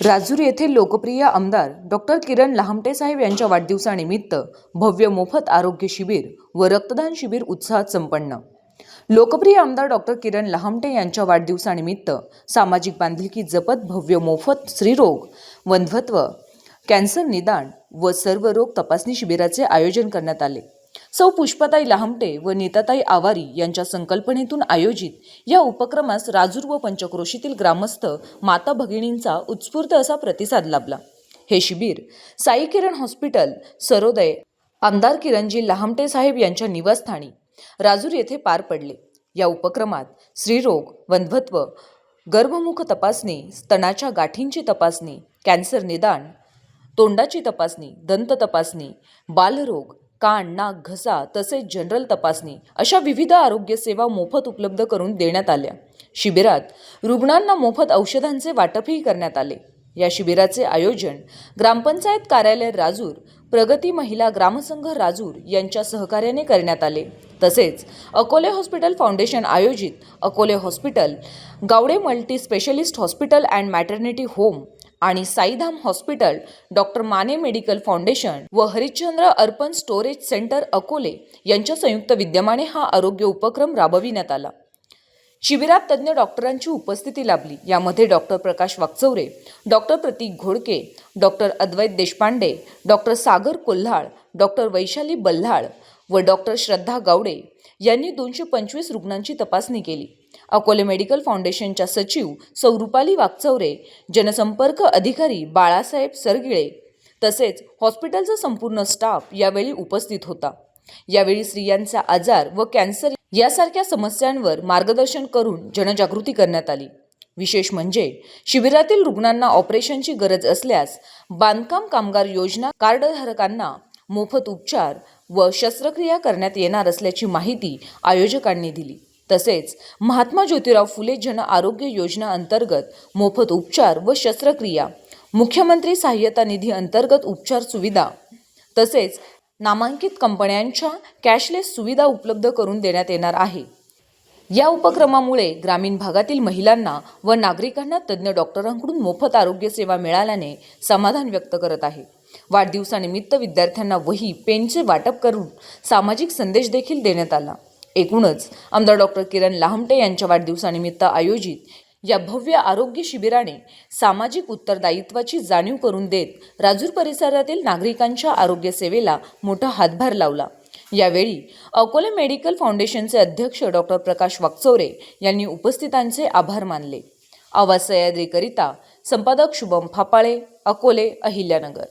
राजूर येथे लोकप्रिय आमदार डॉक्टर किरण लहामटे साहेब यांच्या वाढदिवसानिमित्त भव्य मोफत आरोग्य शिबिर व रक्तदान शिबिर उत्साहात संपन्न। लोकप्रिय आमदार डॉक्टर किरण लहामटे यांच्या वाढदिवसानिमित्त सामाजिक बांधिलकी जपत भव्य मोफत स्त्रीरोग, वंध्यत्व, कॅन्सर निदान व सर्व रोग तपासणी शिबिराचे आयोजन करण्यात आले। सौ पुष्पाताई लहामटे व नीताताई आवारी यांच्या संकल्पनेतून आयोजित या उपक्रमास राजूर व पंचक्रोशीतील ग्रामस्थ माता भगिनींचा उत्स्फूर्त असा प्रतिसाद लाभला। हे शिबिर साई किरण हॉस्पिटल, सरोदय, आमदार किरणजी लहामटे साहेब यांच्या निवासस्थानी राजूर येथे पार पडले। या उपक्रमात स्त्रीरोग, वंध्यत्व, गर्भमुख तपासणी, स्तनाच्या गाठींची तपासणी, कॅन्सर निदान, तोंडाची तपासणी, दंत तपासणी, बालरोग, कान, नाक, घसा तसेच जनरल तपासणी अशा विविध आरोग्य सेवा मोफत उपलब्ध करून देण्यात आल्या। शिबिरात रुग्णांना मोफत औषधांचे वाटपही करण्यात आले। या शिबिराचे आयोजन ग्रामपंचायत कार्यालय राजूर, प्रगती महिला ग्रामसंघ राजूर यांच्या सहकार्याने करण्यात आले। तसेच अकोले हॉस्पिटल फाउंडेशन आयोजित Akole hospital, Gawade multi specialist hospital and maternity home आणि Saidham hospital, doctor Mane medical foundation व हरिश्चंद्र अर्पण स्टोरेज सेंटर अकोले यांच्या संयुक्त विद्यमाने हा आरोग्य उपक्रम राबविण्यात आला। शिबिरात तज्ज्ञ डॉक्टरांची उपस्थिती लाभली। यामध्ये डॉक्टर प्रकाश वाकचौरे, डॉक्टर प्रतीक घोडके, डॉक्टर अद्वैत देशपांडे, डॉक्टर सागर कोल्हाळ, डॉक्टर वैशाली बल्हाळ व डॉक्टर श्रद्धा गावडे यांनी 225 रुग्णांची तपासणी केली। अकोले मेडिकल फाउंडेशनच्या सचिव सौ रुपाली वाकचौरे, जनसंपर्क अधिकारी बाळासाहेब सरगिळे तसेच हॉस्पिटलचा संपूर्ण स्टाफ यावेळी उपस्थित होता। यावेळी स्त्रियांचा आजार व कॅन्सर यासारख्या समस्यांवर मार्गदर्शन करून जनजागृती करण्यात आली। विशेष म्हणजे शिबिरातील रुग्णांना ऑपरेशनची गरज असल्यास बांधकाम कामगार योजना कार्डधारकांना मोफत उपचार व शस्त्रक्रिया करण्यात येणार असल्याची माहिती आयोजकांनी दिली। तसेच महात्मा ज्योतिराव फुले जन आरोग्य योजना अंतर्गत मोफत उपचार व शस्त्रक्रिया, मुख्यमंत्री सहाय्यता निधी अंतर्गत उपचार सुविधा तसेच नामांकित कंपन्यांच्या कॅशलेस सुविधा उपलब्ध करून देण्यात येणार आहे। या उपक्रमामुळे ग्रामीण भागातील महिलांना व नागरिकांना तज्ज्ञ डॉक्टरांकडून मोफत आरोग्य सेवा मिळाल्याने समाधान व्यक्त करत आहे। वाढदिवसानिमित्त विद्यार्थ्यांना वही, पेनचे वाटप करून सामाजिक संदेश देखील देण्यात आला। एकूणच आमदार डॉक्टर किरण लहामटे यांच्या वाढदिवसानिमित्त आयोजित या भव्य आरोग्य शिबिराने सामाजिक उत्तरदायित्वाची जाणीव करून देत राजूर परिसरातील नागरिकांच्या आरोग्य सेवेला मोठा हातभार लावला। यावेळी अकोले मेडिकल फाउंडेशनचे अध्यक्ष डॉक्टर प्रकाश वाकचौरे यांनी उपस्थितांचे आभार मानले। आवाज सह्याद्रीकरिता संपादक शुभम फापाळे, अकोले, अहिल्यानगर।